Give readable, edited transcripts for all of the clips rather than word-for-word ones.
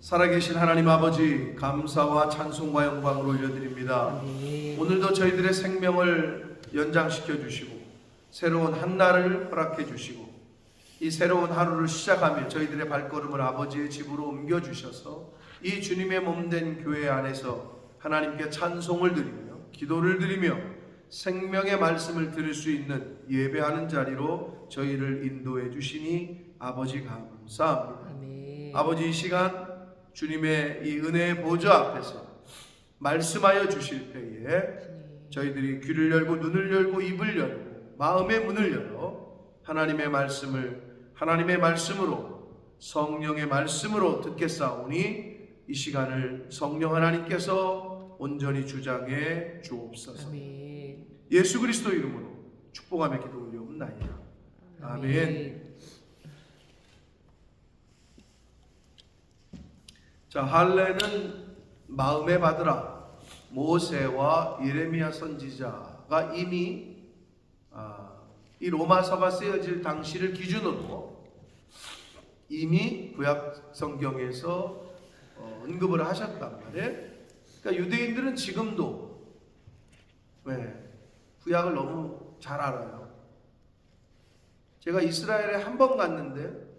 살아계신 하나님 아버지, 감사와 찬송과 영광을 올려드립니다. 오늘도 저희들의 생명을 연장시켜 주시고 새로운 한 날을 허락해 주시고 이 새로운 하루를 시작하며 저희들의 발걸음을 아버지의 집으로 옮겨 주셔서 이 주님의 몸된 교회 안에서 하나님께 찬송을 드리며 기도를 드리며 생명의 말씀을 들을 수 있는 예배하는 자리로 저희를 인도해 주시니 아버지 감사합니다. 아버지, 이 시간 주님의 이 은혜의 보좌 앞에서 말씀하여 주실 때에 저희들이 귀를 열고 눈을 열고 입을 열고 마음의 문을 열어 하나님의 말씀으로 성령의 말씀으로 듣겠사오니 이 시간을 성령 하나님께서 온전히 주장해 주옵소서. 예수 그리스도 이름으로 축복하며 기도 올려옵나이다. 아멘. 자, 할례는 마음에 받으라. 모세와 예레미야 선지자가 이미 이 로마서가 쓰여질 당시를 기준으로 이미 구약 성경에서 언급을 하셨단 말이에요. 그러니까 유대인들은 지금도 구약을 너무 잘 알아요. 제가 이스라엘에 한 번 갔는데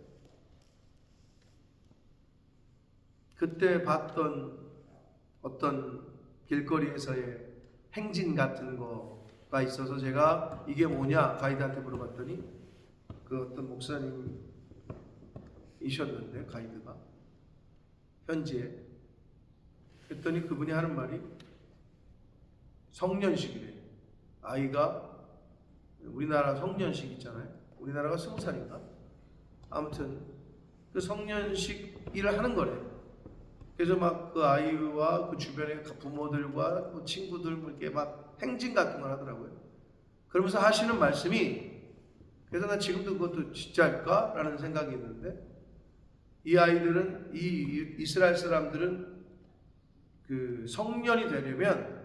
그때 봤던 어떤 길거리에서의 행진 같은 거가 있어서 제가 이게 뭐냐 가이드한테 물어봤더니 그 어떤 목사님이셨는데 가이드가 현지에 그랬더니 그분이 하는 말이 성년식이래. 아이가 우리나라 성년식 있잖아요. 우리나라가 20살인가? 아무튼 그 성년식 일을 하는 거래. 그래서 막 그 아이와 그 주변의 부모들과 뭐 친구들 이렇게 막 행진 같은 걸 하더라고요. 그러면서 하시는 말씀이, 그래서 난 지금도 그것도 진짜일까? 라는 생각이 있는데, 이 아이들은, 이 이스라엘 사람들은 그 성년이 되려면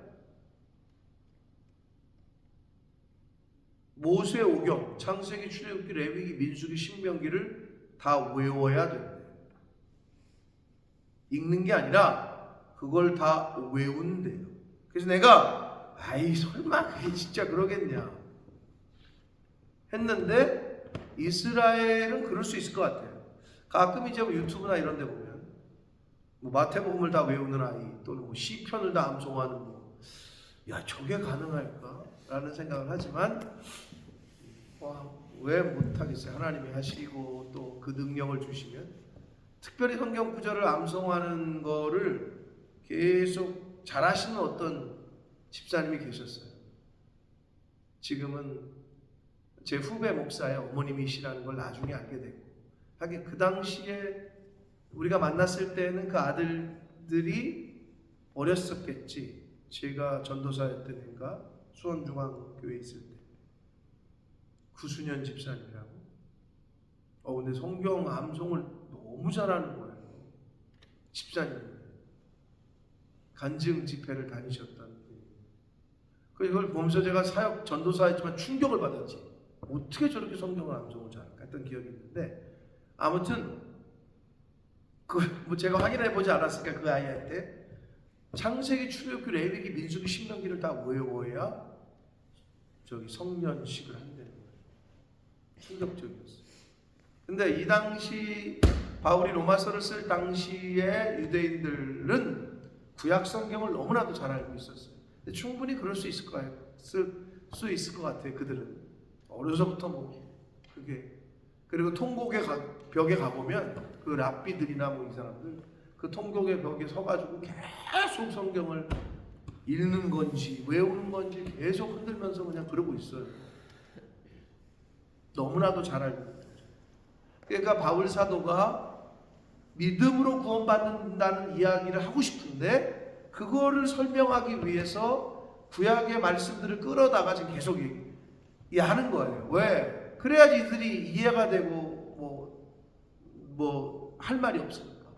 모세 오경, 창세기, 출애굽기, 레위기, 민수기, 신명기를 다 외워야 된대. 읽는 게 아니라 그걸 다 외운대요. 그래서 내가 설마 그게 진짜 그러겠냐 했는데 이스라엘은 그럴 수 있을 것 같아요. 가끔 이제 유튜브나 이런 데 보면 뭐 마태복음을 다 외우는 아이 또는 뭐 시편을 다 암송하는 야 저게 가능할까? 라는 생각을 하지만 왜 못하겠어요. 하나님이 하시고 또 그 능력을 주시면. 특별히 성경 구절을 암송하는 거를 계속 잘하시는 어떤 집사님이 계셨어요. 지금은 제 후배 목사의 어머님이시라는 걸 나중에 알게 됐고, 하긴 그 당시에 우리가 만났을 때는 그 아들들이 어렸었겠지. 제가 전도사였던 해인가 수원중앙교회에 있을 때 구순현 집사님이라고. 근데 성경 암송을 너무 잘하는 거예요. 집사님 간증 집회를 다니셨다는. 그걸 보면서 제가 사역 전도사였지만 충격을 받았지. 어떻게 저렇게 성경을 암송을 잘할까 했던 기억이 있는데, 아무튼 뭐 제가 확인해 보지 않았으니까 그 아이한테 창세기, 출애굽기, 레위기, 민수기, 신명기를 다 외워야 성년식을 한다는 거예요. 충격적이었어요. 근데 이 당시 바울이 로마서를 쓸 당시에 유대인들은 구약 성경을 너무나도 잘 알고 있었어요. 근데 충분히 그럴 수 있을 거예요. 수 있을 것 같아요. 그들은 어려서부터 그게. 그리고 통곡의 벽에 가보면 그 랍비들이나 이 사람들 그 통곡의 벽에 서가지고 계속 성경을 읽는 건지 외우는 건지 계속 흔들면서 그냥 그러고 있어요. 너무나도 잘 알고 있어요. 그러니까 바울 사도가 믿음으로 구원받는다는 이야기를 하고 싶은데 그거를 설명하기 위해서 구약의 말씀들을 끌어다가 지금 계속 하는 거예요. 왜? 그래야지 이들이 이해가 되고 할 말이 없으니까.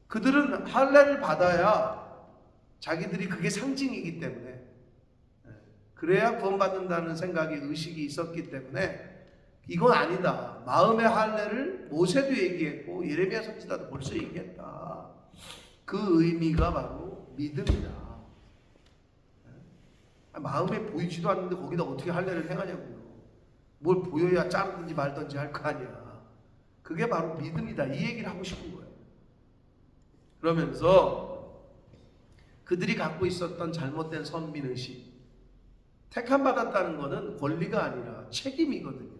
그들은 할례를 받아야 자기들이 그게 상징이기 때문에, 그래야 구원받는다는 생각이 의식이 있었기 때문에 이건 아니다. 마음의 할례를 모세도 얘기했고 예레미야 선지자도 벌써 얘기했다. 그 의미가 바로 믿음이다. 마음에 보이지도 않는데 거기다 어떻게 할례를 행하냐고요. 뭘 보여야 자르든지 말든지 할 거 아니야. 그게 바로 믿음이다. 이 얘기를 하고 싶은 거예요. 그러면서 그들이 갖고 있었던 잘못된 선민의식, 택함 받았다는 것은 권리가 아니라 책임이거든요.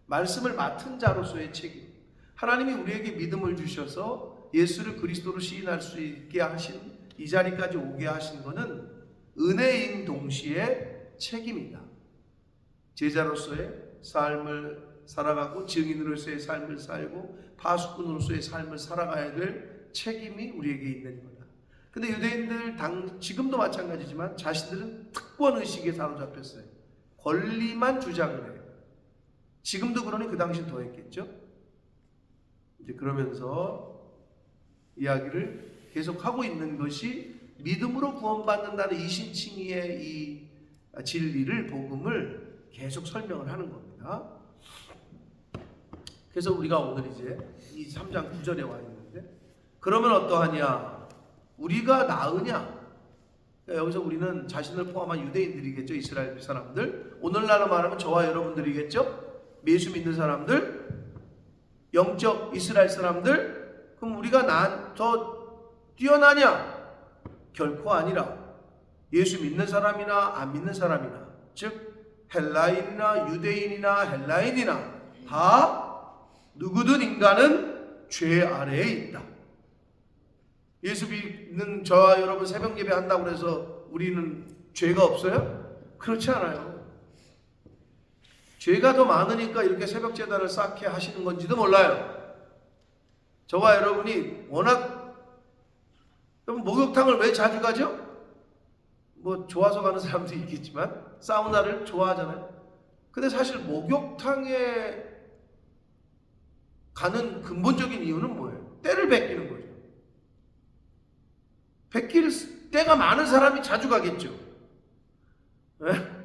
말씀을 맡은 자로서의 책임. 하나님이 우리에게 믿음을 주셔서 예수를 그리스도로 시인할 수 있게 하신, 이 자리까지 오게 하신 것은 은혜인 동시에 책임이다. 제자로서의 삶을 살아가고 증인으로서의 삶을 살고 파수꾼으로서의 삶을 살아가야 될 책임이 우리에게 있는 거다. 근데 유대인들 지금도 마찬가지지만 자신들은 특권의식에 사로잡혔어요. 권리만 주장을 해요. 지금도 그러니 그 당시 더 했겠죠. 이제 그러면서 이야기를 계속하고 있는 것이 믿음으로 구원받는다는 이신칭의의 이 진리를, 복음을 계속 설명을 하는 겁니다. 그래서 우리가 오늘 이제 이 3장 9절에 와 있는데, 그러면 어떠하냐? 우리가 나으냐? 그러니까 여기서 우리는 자신을 포함한 유대인들이겠죠. 이스라엘 사람들. 오늘날로 말하면 저와 여러분들이겠죠. 예수 믿는 사람들, 영적 이스라엘 사람들. 그럼 우리가 더 뛰어나냐? 결코 아니라 예수 믿는 사람이나 안 믿는 사람이나, 즉 헬라인이나 유대인이나 헬라인이나 다 누구든 인간은 죄 아래에 있다. 예수 믿는 저와 여러분 새벽 예배 한다고 해서 우리는 죄가 없어요? 그렇지 않아요. 죄가 더 많으니까 이렇게 새벽 제단을 쌓게 하시는 건지도 몰라요. 저와 여러분이 워낙, 목욕탕을 왜 자주 가죠? 뭐 좋아서 가는 사람도 있겠지만 사우나를 좋아하잖아요. 근데 사실 목욕탕에 가는 근본적인 이유는 뭐예요? 때를 베끼는 거죠. 베낄 때가 많은 사람이 자주 가겠죠.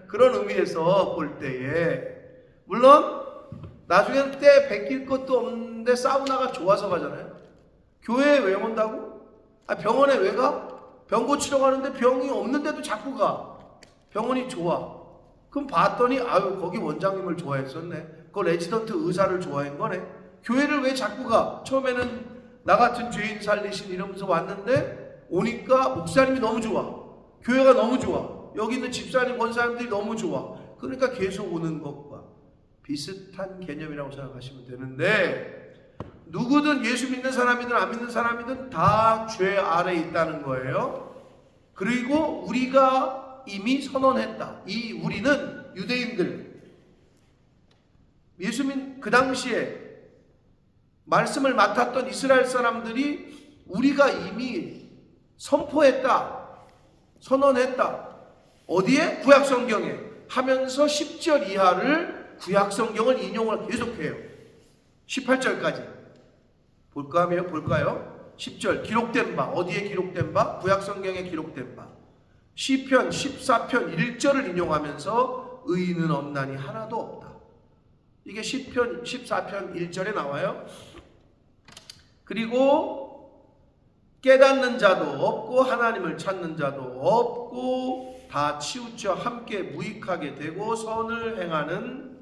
그런 의미에서 볼 때에, 물론 나중에는 때 베낄 것도 없는데 사우나가 좋아서 가잖아요. 교회에 왜 온다고? 병원에 왜 가? 병 고치러 가는데 병이 없는데도 자꾸 가. 병원이 좋아. 그럼 봤더니 거기 원장님을 좋아했었네. 그 레지던트 의사를 좋아한 거네. 교회를 왜 자꾸 가? 처음에는 나 같은 죄인 살리신 이러면서 왔는데 오니까 목사님이 너무 좋아. 교회가 너무 좋아. 여기 있는 집사님, 권사님들이 너무 좋아. 그러니까 계속 오는 것과 비슷한 개념이라고 생각하시면 되는데, 누구든 예수 믿는 사람이든 안 믿는 사람이든 다 죄 아래에 있다는 거예요. 그리고 우리가 이미 선언했다. 이 우리는 유대인들, 예수 믿는 그 당시에 말씀을 맡았던 이스라엘 사람들이 우리가 이미 선포했다, 선언했다. 어디에? 구약성경에 하면서 10절 이하를 구약성경을 인용을 계속해요. 18절까지 볼까요? 10절 기록된 바, 어디에 기록된 바? 구약성경에 기록된 바. 시편 14편 1절을 인용하면서 의인은 없나니 하나도 없다. 이게 시편 14편 1절에 나와요. 그리고 깨닫는 자도 없고 하나님을 찾는 자도 없고 다 치우쳐 함께 무익하게 되고 선을 행하는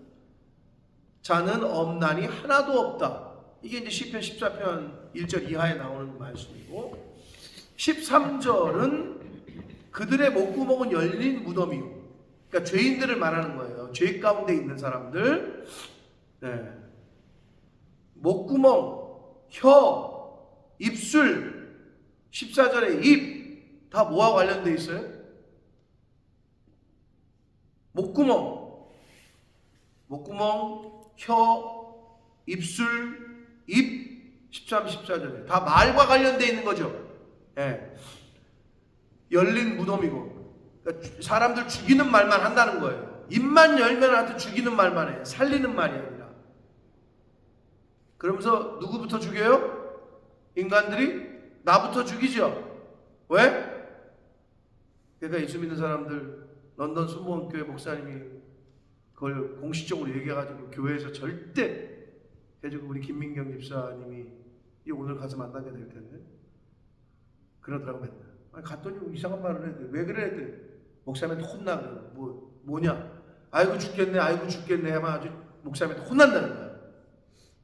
자는 없나니 하나도 없다. 이게 이제 시편 14편 1절 이하에 나오는 말씀이고, 13절은 그들의 목구멍은 열린 무덤이요. 그러니까 죄인들을 말하는 거예요. 죄 가운데 있는 사람들. 네. 목구멍, 혀, 입술, 14절에 입, 다 뭐와 관련되어 있어요? 목구멍, 혀, 입술, 입, 13, 14절에 다 말과 관련되어 있는 거죠. 예. 열린 무덤이고, 그러니까 사람들 죽이는 말만 한다는 거예요. 입만 열면 하여튼 죽이는 말만 해. 살리는 말이 아니라. 그러면서 누구부터 죽여요? 인간들이 나부터 죽이죠. 왜? 그러니까 예수 믿는 사람들, 런던 순복음교회 목사님이 그걸 공식적으로 얘기해가지고 교회에서 절대 해주고 우리 김민경 집사님이 오늘 가서 만나게 될 텐데 그러더라고 맨날. 아니, 갔더니 이상한 말을 해야 돼. 왜 그래 했더니 목사님한테 혼나. 그래. 뭐냐? 아이고 죽겠네 하면 아주 목사님한테 혼난다는 거야.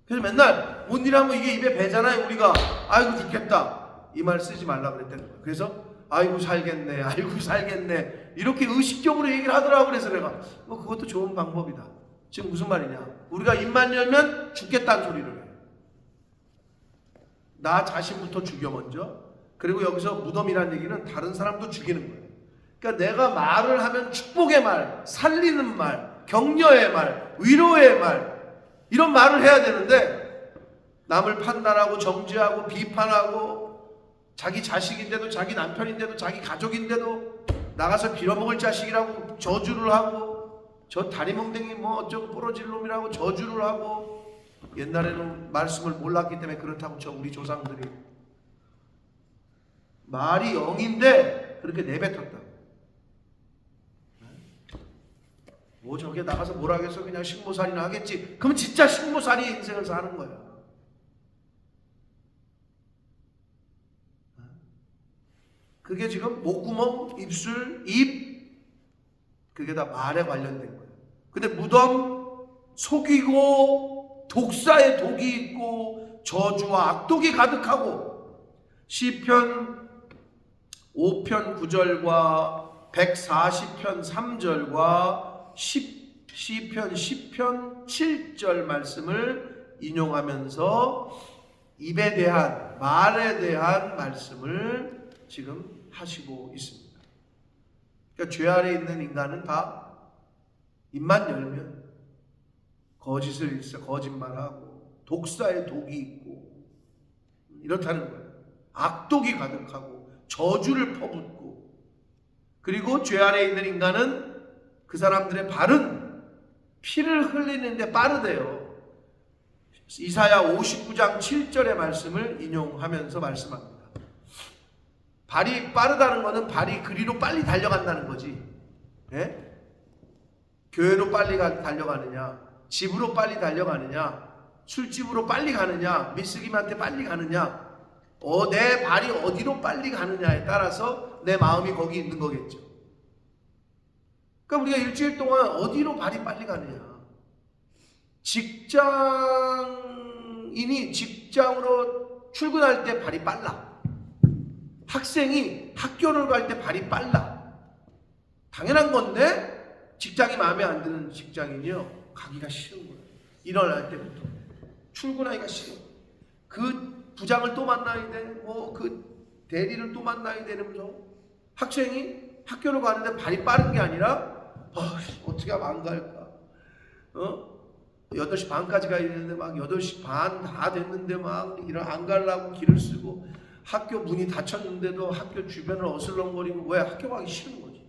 그래서 맨날 뭔 일 하면 이게 입에 배잖아요. 우리가 아이고 죽겠다 이 말 쓰지 말라 그랬다는 거야. 그래서 아이고 살겠네 이렇게 의식적으로 얘기를 하더라고. 그래서 내가 그것도 좋은 방법이다. 지금 무슨 말이냐? 우리가 입만 열면 죽겠다는 소리를 해. 나 자신부터 죽여 먼저. 그리고 여기서 무덤이라는 얘기는 다른 사람도 죽이는 거예요. 그러니까 내가 말을 하면 축복의 말, 살리는 말, 격려의 말, 위로의 말 이런 말을 해야 되는데 남을 판단하고 정죄하고 비판하고 자기 자식인데도 자기 남편인데도 자기 가족인데도 나가서 빌어먹을 자식이라고 저주를 하고 저 다리멍댕이 어쩌고 부러질 놈이라고 저주를 하고 옛날에는 말씀을 몰랐기 때문에 그렇다고 우리 조상들이 말이 영인데 그렇게 내뱉었다. 저게 나가서 뭐라 해서 그냥 식모살이나 하겠지. 그럼 진짜 식모살이의 인생을 사는 거야. 그게 지금 목구멍, 입술, 입 그게 다 말에 관련된 거예요. 근데 무덤 속이고 독사의 독이 있고 저주와 악독이 가득하고 시편 5편 9절과 140편 3절과 시편 10편 7절 말씀을 인용하면서 입에 대한 말에 대한 말씀을 지금 하시고 있습니다. 그러니까 죄 아래 있는 인간은 다 입만 열면 거짓을 일으켜 거짓말하고 독사의 독이 있고 이렇다는 거예요. 악독이 가득하고 저주를 퍼붓고 그리고 죄 아래 있는 인간은 그 사람들의 발은 피를 흘리는데 빠르대요. 이사야 59장 7절의 말씀을 인용하면서 말씀합니다. 발이 빠르다는 것은 발이 그리로 빨리 달려간다는 거지. 예? 교회로 빨리 달려가느냐, 집으로 빨리 달려가느냐, 술집으로 빨리 가느냐, 미스김한테 빨리 가느냐, 내 발이 어디로 빨리 가느냐에 따라서 내 마음이 거기 있는 거겠죠. 그러니까 우리가 일주일 동안 어디로 발이 빨리 가느냐. 직장인이 직장으로 출근할 때 발이 빨라. 학생이 학교를 갈 때 발이 빨라. 당연한 건데 직장이 마음에 안 드는 직장인이요 가기가 싫은 거예요. 일어날 때부터 출근하기가 싫어. 그 부장을 또 만나야 돼. 그 대리를 또 만나야 되면서 학생이 학교를 가는데 발이 빠른 게 아니라 어떻게 하면 안 갈까? 8시 반까지 가야 되는데 막 8시 반 다 됐는데 막 안 가려고 길을 쓰고 학교 문이 닫혔는데도 학교 주변을 어슬렁거리고 왜 학교 가기 싫은 거지.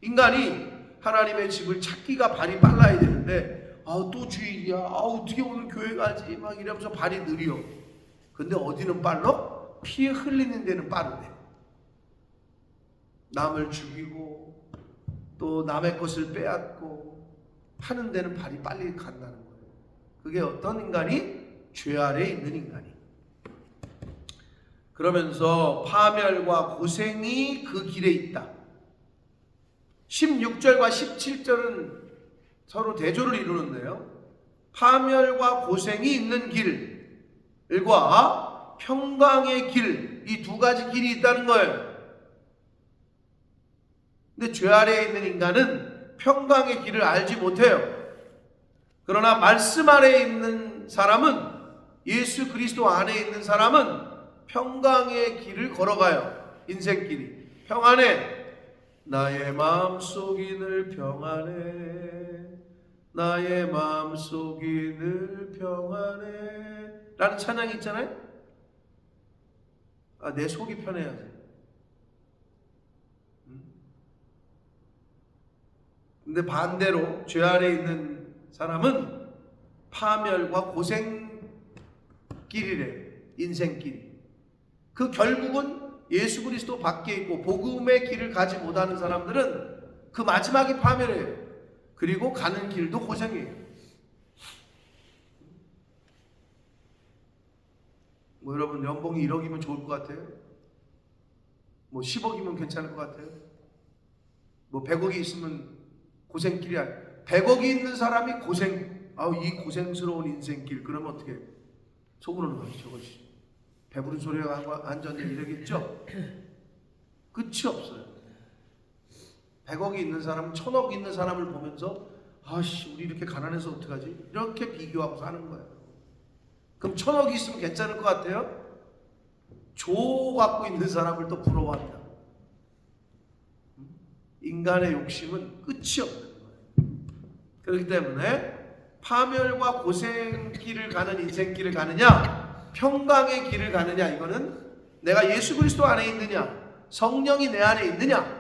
인간이 하나님의 집을 찾기가 발이 빨라야 되는데 또 주일이야. 어떻게 오늘 교회 가지? 막 이러면서 발이 느려. 근데 어디는 빨라? 피 흘리는 데는 빠르대. 남을 죽이고 또 남의 것을 빼앗고 하는 데는 발이 빨리 간다는 거예요. 그게 어떤 인간이? 죄 아래에 있는 인간이. 그러면서 파멸과 고생이 그 길에 있다. 16절과 17절은 서로 대조를 이루는데요. 파멸과 고생이 있는 길과 평강의 길, 이 두 가지 길이 있다는 거예요. 근데 죄 아래에 있는 인간은 평강의 길을 알지 못해요. 그러나 말씀 아래에 있는 사람은, 예수 그리스도 안에 있는 사람은 평강의 길을 걸어가요. 인생길이 평안해. 나의 마음속이 늘 평안해. 나의 마음속이 늘 평안해 라는 찬양이 있잖아요. 내 속이 편해야지. 근데 반대로 죄 아래에 있는 사람은 파멸과 고생길이래. 인생길. 그 결국은 예수 그리스도 밖에 있고 복음의 길을 가지 못하는 사람들은 그 마지막이 파멸이에요. 그리고 가는 길도 고생이에요. 뭐 여러분 연봉이 1억이면 좋을 것 같아요? 뭐 10억이면 괜찮을 것 같아요? 뭐 100억이 있으면 고생길이 아니에요. 100억이 있는 사람이 이 고생스러운 인생길, 그러면 어떻게 해요? 속으로는 저것이 배부른 소리가 하고 앉았네 이러겠죠? 끝이 없어요. 100억이 있는 사람은 1000억 있는 사람을 보면서 아씨 우리 이렇게 가난해서 어떡하지? 이렇게 비교하고 사는 거예요. 그럼 1000억이 있으면 괜찮을 것 같아요? 조 갖고 있는 사람을 또 부러워합니다. 인간의 욕심은 끝이 없는 거예요. 그렇기 때문에 파멸과 고생길을 가는 인생길을 가느냐, 평강의 길을 가느냐, 이거는 내가 예수 그리스도 안에 있느냐, 성령이 내 안에 있느냐,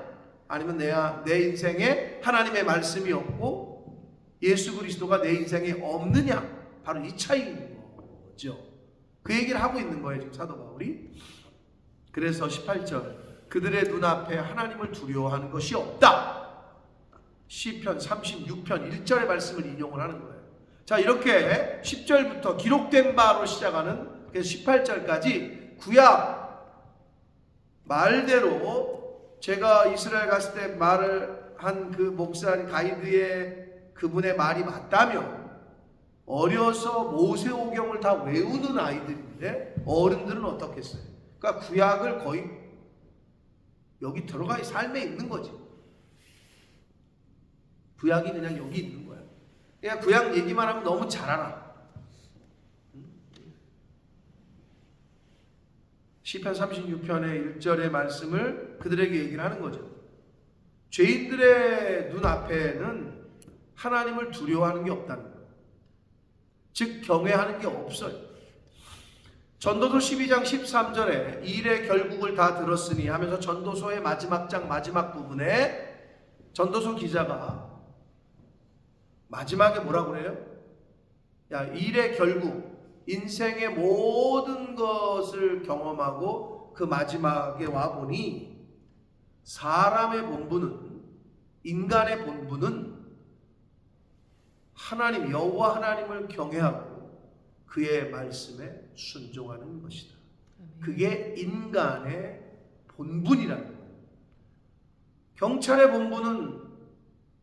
아니면 내 인생에 하나님의 말씀이 없고 예수 그리스도가 내 인생에 없느냐, 바로 이 차이인 거죠. 그 얘기를 하고 있는 거예요 지금 사도 바울이. 그래서 18절, 그들의 눈앞에 하나님을 두려워하는 것이 없다. 시편 36편 1절의 말씀을 인용을 하는 거예요. 자, 이렇게 10절부터 기록된 바로 시작하는 18절까지 구약 말대로 제가 이스라엘 갔을 때 말을 한 그 목사 가이드의 그분의 말이 맞다면 어려서 모세오경을 다 외우는 아이들인데 어른들은 어떻겠어요? 그러니까 구약을 거의 여기 들어가 삶에 있는 거지. 구약이 그냥 여기 있는 거야. 그냥 구약 얘기만 하면 너무 잘 알아. 시편 36편의 1절의 말씀을 그들에게 얘기를 하는 거죠. 죄인들의 눈앞에는 하나님을 두려워하는 게 없다는 거예요. 즉 경외하는 게 없어요. 전도서 12장 13절에 일의 결국을 다 들었으니 하면서 전도서의 마지막 장 마지막 부분에 전도서 기자가 마지막에 뭐라고 그래요? 야, 일의 결국, 인생의 모든 것을 경험하고 그 마지막에 와보니 사람의 본분은, 인간의 본분은 하나님, 여호와 하나님을 경외하고 그의 말씀에 순종하는 것이다. 그게 인간의 본분이라는 거예요. 경찰의 본분은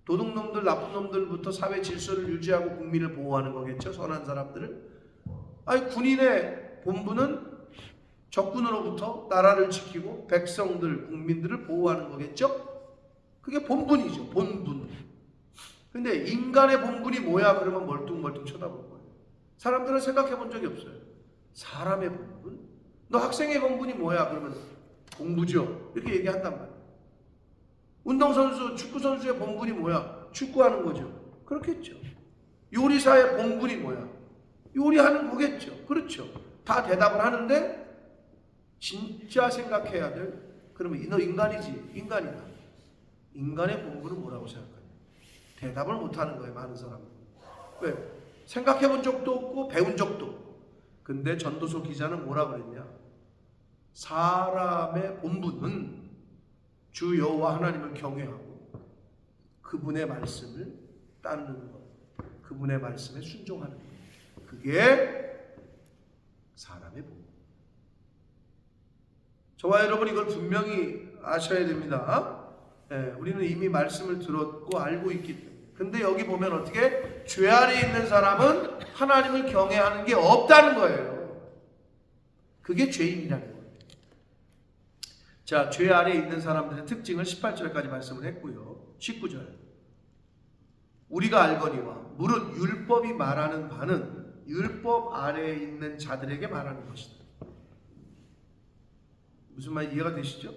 도둑놈들, 나쁜 놈들부터 사회 질서를 유지하고 국민을 보호하는 거겠죠. 선한 사람들을. 아니, 군인의 본분은 적군으로부터 나라를 지키고 백성들, 국민들을 보호하는 거겠죠. 그게 본분이죠. 본분. 근데 인간의 본분이 뭐야? 그러면 멀뚱멀뚱 쳐다볼 거예요. 사람들은 생각해 본 적이 없어요. 사람의 본분? 너 학생의 본분이 뭐야? 그러면 공부죠. 이렇게 얘기한단 말이에요. 운동선수, 축구선수의 본분이 뭐야? 축구하는 거죠. 그렇겠죠. 요리사의 본분이 뭐야? 요리하는 거겠죠. 그렇죠. 다 대답을 하는데 진짜 생각해야 될, 그러면 너 인간이지? 인간이다. 인간의 본분은 뭐라고 생각하냐? 대답을 못하는 거예요. 많은 사람은. 왜? 생각해 본 적도 없고 배운 적도 없고. 근데 전도서 기자는 뭐라 그랬냐? 사람의 본분은 주 여호와 하나님을 경외하고 그분의 말씀을 따르는 것, 그분의 말씀에 순종하는 것, 그게 사람의 본분. 저와 여러분 이걸 분명히 아셔야 됩니다. 우리는 이미 말씀을 들었고 알고 있기 때문에. 근데 여기 보면 어떻게? 죄 아래 있는 사람은 하나님을 경외하는 게 없다는 거예요. 그게 죄인이라는 거예요. 자, 죄 아래에 있는 사람들의 특징을 18절까지 말씀을 했고요. 19절. 우리가 알거니와 무릇 율법이 말하는 바는 율법 아래에 있는 자들에게 말하는 것이다. 무슨 말 이해가 되시죠?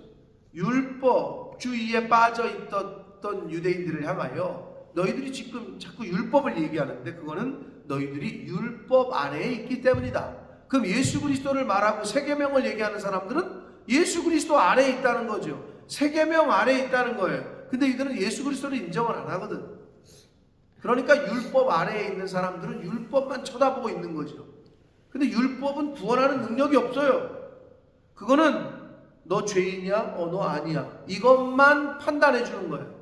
율법주의에 빠져 있던 유대인들을 향하여 너희들이 지금 자꾸 율법을 얘기하는데 그거는 너희들이 율법 아래에 있기 때문이다. 그럼 예수 그리스도를 말하고 세계명을 얘기하는 사람들은 예수 그리스도 아래에 있다는 거죠. 세계명 아래에 있다는 거예요. 근데 이들은 예수 그리스도를 인정을 안 하거든. 그러니까 율법 아래에 있는 사람들은 율법만 쳐다보고 있는 거죠. 근데 율법은 구원하는 능력이 없어요. 그거는 너 죄인이야? 너 아니야. 이것만 판단해 주는 거예요.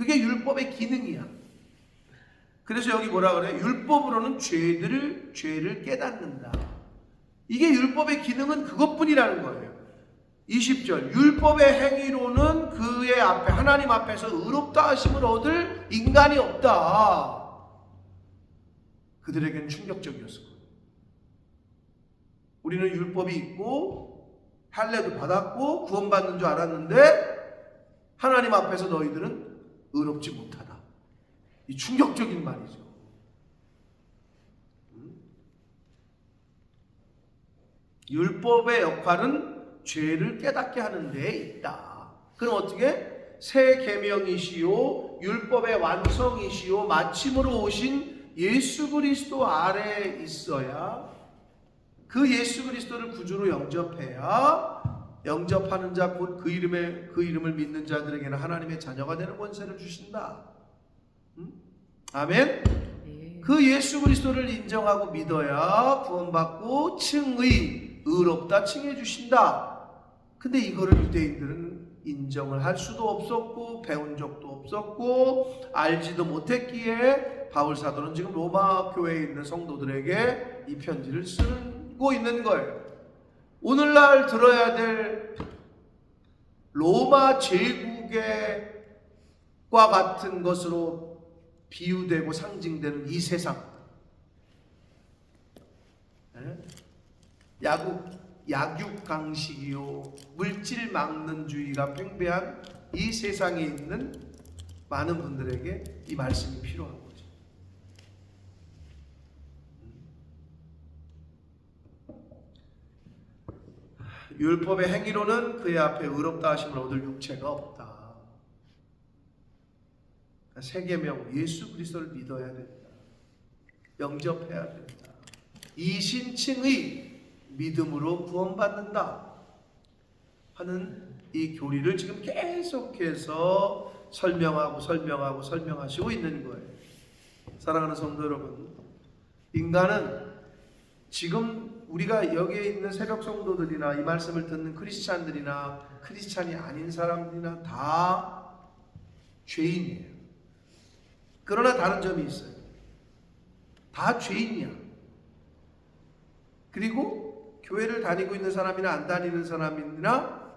그게 율법의 기능이야. 그래서 여기 뭐라 그래? 율법으로는 죄를 깨닫는다. 이게 율법의 기능은 그것뿐이라는 거예요. 20절, 율법의 행위로는 그의 앞에, 하나님 앞에서 의롭다 하심을 얻을 인간이 없다. 그들에게는 충격적이었을 거예요. 우리는 율법이 있고 할례도 받았고 구원받는 줄 알았는데 하나님 앞에서 너희들은 의롭지 못하다. 이 충격적인 말이죠. 율법의 역할은 죄를 깨닫게 하는 데에 있다. 그럼 어떻게? 새 계명이시요 율법의 완성이시요 마침으로 오신 예수 그리스도 아래에 있어야, 그 예수 그리스도를 구주로 영접해야 영접하는 자 곧 그 이름을 믿는 자들에게는 하나님의 자녀가 되는 권세를 주신다. 아멘. 그 예수 그리스도를 인정하고 믿어야 구원받고 의롭다 칭해 주신다. 근데 이거를 유대인들은 인정을 할 수도 없었고 배운 적도 없었고 알지도 못했기에 바울 사도는 지금 로마 교회에 있는 성도들에게 이 편지를 쓰고 있는 거예요. 오늘날 들어야 될 로마 제국의 과 같은 것으로 비유되고 상징되는 이 세상, 약육강식이요 물질 막론주의가 팽배한 이 세상에 있는 많은 분들에게 이 말씀이 필요한 거죠. 율법의 행위로는 그의 앞에 의롭다 하심을 얻을 육체가 없다. 새 계명 예수 그리스도를 믿어야 된다. 영접해야 된다. 이신칭의 믿음으로 구원받는다 하는 이 교리를 지금 계속해서 설명하시고 있는 거예요. 사랑하는 성도 여러분, 인간은 지금 우리가 여기에 있는 새벽 성도들이나 이 말씀을 듣는 크리스찬들이나 크리스찬이 아닌 사람들이나 다 죄인이에요. 그러나 다른 점이 있어요. 다 죄인이야. 그리고 교회를 다니고 있는 사람이나 안 다니는 사람이나,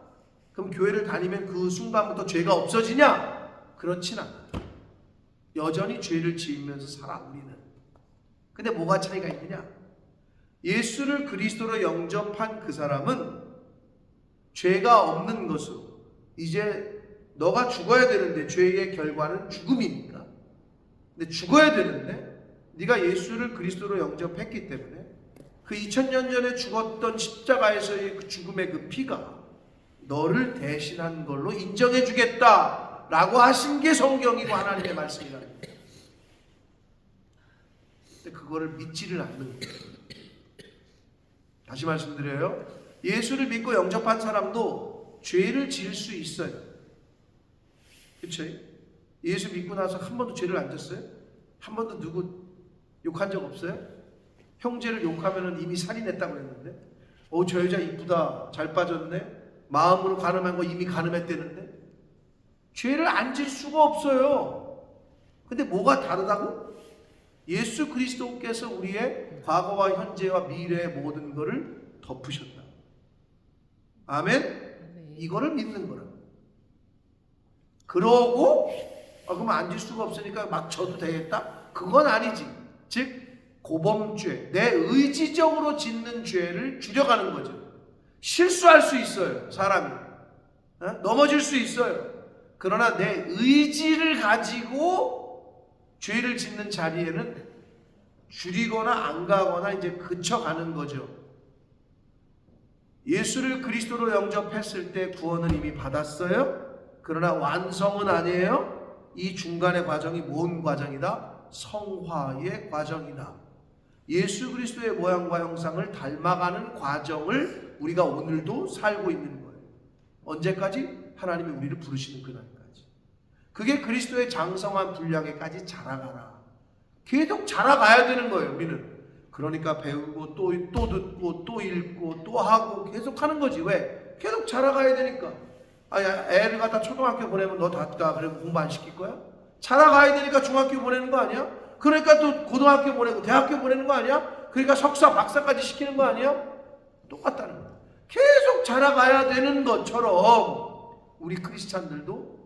그럼 교회를 다니면 그 순간부터 죄가 없어지냐? 그렇진 않아요. 여전히 죄를 지으면서 살아 우리는. 근데 뭐가 차이가 있느냐? 예수를 그리스도로 영접한 그 사람은 죄가 없는 것으로, 이제 너가 죽어야 되는데 죄의 결과는 죽음이니까, 근데 죽어야 되는데 네가 예수를 그리스도로 영접했기 때문에 그 2000년 전에 죽었던 십자가에서의 그 죽음의 그 피가 너를 대신한 걸로 인정해 주겠다 라고 하신 게 성경이고 하나님의 말씀이라는 거예요. 근데 그거를 믿지를 않는 거예요. 다시 말씀드려요. 예수를 믿고 영접한 사람도 죄를 지을 수 있어요. 그렇죠? 예수 믿고 나서 한 번도 죄를 안 졌어요? 한 번도 누구 욕한 적 없어요? 형제를 욕하면 이미 살인했다고 그랬는데, 저 여자 이쁘다, 잘 빠졌네, 마음으로 간음한 거 이미 간음했대는데 죄를 안 질 수가 없어요. 근데 뭐가 다르다고? 예수 그리스도께서 우리의 과거와 현재와 미래의 모든 것을 덮으셨다. 아멘? 이거를 믿는 거라. 그러고 그럼 안 질 수가 없으니까 막 져도 되겠다? 그건 아니지. 즉 고범죄, 내 의지적으로 짓는 죄를 줄여가는 거죠. 실수할 수 있어요. 사람이 넘어질 수 있어요. 그러나 내 의지를 가지고 죄를 짓는 자리에는 줄이거나 안 가거나 이제 그쳐가는 거죠. 예수를 그리스도로 영접했을 때 구원은 이미 받았어요. 그러나 완성은 아니에요. 이 중간의 과정이 뭔 과정이다? 성화의 과정이다. 예수 그리스도의 모양과 형상을 닮아가는 과정을 우리가 오늘도 살고 있는 거예요. 언제까지? 하나님이 우리를 부르시는 그날까지. 그게 그리스도의 장성한 분량에까지 자라가라. 계속 자라가야 되는 거예요, 우리는. 그러니까 배우고 또 듣고 또 읽고 또 하고 계속 하는 거지. 왜? 계속 자라가야 되니까. 애를 갖다 초등학교 보내면 너 다 그래 공부 안 시킬 거야? 자라가야 되니까 중학교 보내는 거 아니야? 그러니까 또 고등학교 보내고 대학교 보내는 거 아니야? 그러니까 석사, 박사까지 시키는 거 아니야? 똑같다는 거야. 계속 자라가야 되는 것처럼 우리 크리스찬들도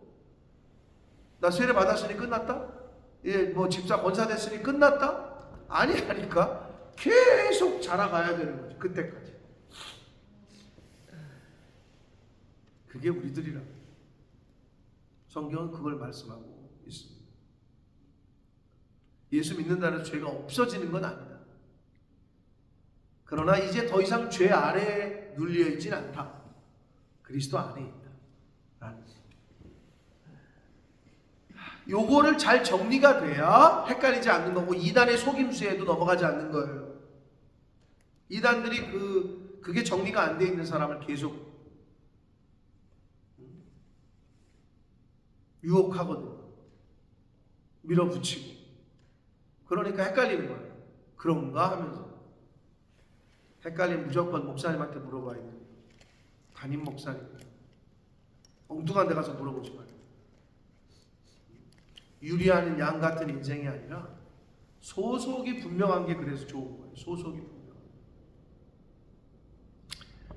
나 세례 받았으니 끝났다? 예, 뭐 집사 권사 됐으니 끝났다? 아니라니까. 계속 자라가야 되는 거죠. 그때까지. 그게 우리들이라. 성경은 그걸 말씀하고 있습니다. 예수 믿는다는 죄가 없어지는 건 아니다. 그러나 이제 더 이상 죄 아래에 눌려 있진 않다. 그리스도 안에 있다. 라는 거죠. 요거를 잘 정리가 돼야 헷갈리지 않는 거고 이단의 속임수에도 넘어가지 않는 거예요. 이단들이 그게 정리가 안 돼 있는 사람을 계속 유혹하거든. 밀어붙이고. 그러니까 헷갈리는 거예요. 그런가 하면서. 헷갈리면 무조건 목사님한테 물어봐야 돼요. 담임 목사님. 엉뚱한 데 가서 물어보지 말고. 유리하는 양 같은 인생이 아니라 소속이 분명한 게 그래서 좋은 거예요. 소속이 분명한.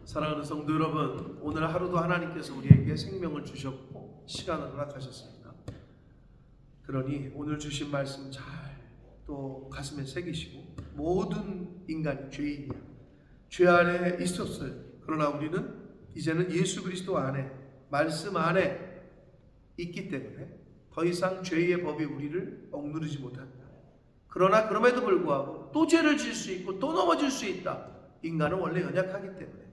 사랑하는 성도 여러분, 오늘 하루도 하나님께서 우리에게 생명을 주셨고 시간을 허락하셨습니다. 그러니 오늘 주신 말씀 잘 또 가슴에 새기시고 모든 인간이 죄인이야. 죄 안에 있었어요. 그러나 우리는 이제는 예수 그리스도 안에 말씀 안에 있기 때문에 더 이상 죄의 법이 우리를 억누르지 못한다. 그러나 그럼에도 불구하고 또 죄를 지을 수 있고 또 넘어질 수 있다. 인간은 원래 연약하기 때문에.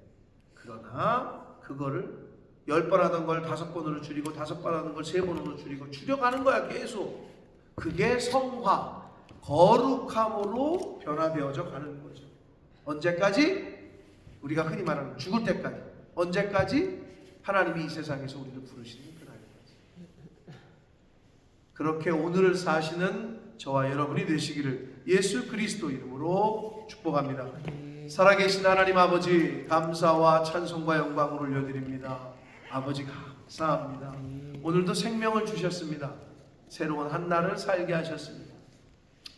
그러나 그거를 10번 하던 걸 5번으로 줄이고 5번 하던 걸 3번으로 줄이고 줄여가는 거야. 계속. 그게 성화, 거룩함으로 변화되어져 가는 거죠. 언제까지? 우리가 흔히 말하는 죽을 때까지. 언제까지? 하나님이 이 세상에서 우리를 부르시는 그날까지. 그렇게 오늘을 사시는 저와 여러분이 되시기를 예수 그리스도 이름으로 축복합니다. 살아계신 하나님 아버지, 감사와 찬송과 영광을 올려드립니다. 아버지 감사합니다. 오늘도 생명을 주셨습니다. 새로운 한 날을 살게 하셨습니다.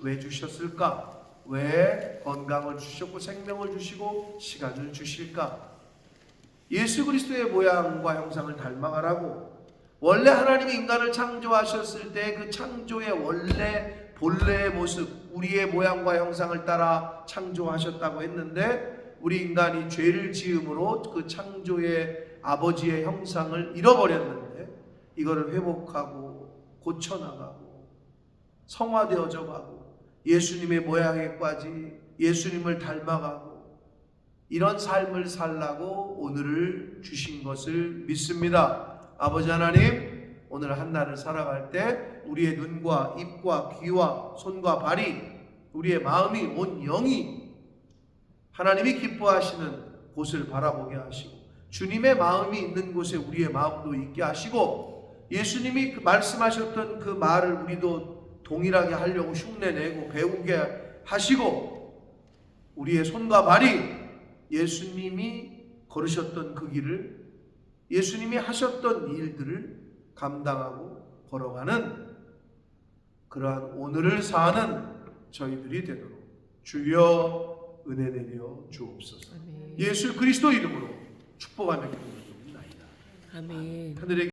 왜 주셨을까? 왜 건강을 주셨고 생명을 주시고 시간을 주실까? 예수 그리스도의 모양과 형상을 닮아가라고. 원래 하나님이 인간을 창조하셨을 때 그 창조의 원래 본래의 모습, 우리의 모양과 형상을 따라 창조하셨다고 했는데 우리 인간이 죄를 지음으로 그 창조의 아버지의 형상을 잃어버렸는데 이거를 회복하고 고쳐나가고 성화되어져 가고 예수님의 모양에까지 예수님을 닮아가고 이런 삶을 살라고 오늘을 주신 것을 믿습니다. 아버지 하나님, 오늘 한 날을 살아갈 때 우리의 눈과 입과 귀와 손과 발이, 우리의 마음이, 온 영이 하나님이 기뻐하시는 곳을 바라보게 하시고 주님의 마음이 있는 곳에 우리의 마음도 있게 하시고 예수님이 말씀하셨던 그 말을 우리도 동일하게 하려고 흉내내고 배우게 하시고 우리의 손과 발이 예수님이 걸으셨던 그 길을, 예수님이 하셨던 일들을 감당하고 걸어가는 그러한 오늘을 사는 저희들이 되도록 주여 은혜 내려 주옵소서. 아멘. 예수 그리스도 이름으로 축복하며 기도드립니다. 아멘. 하늘의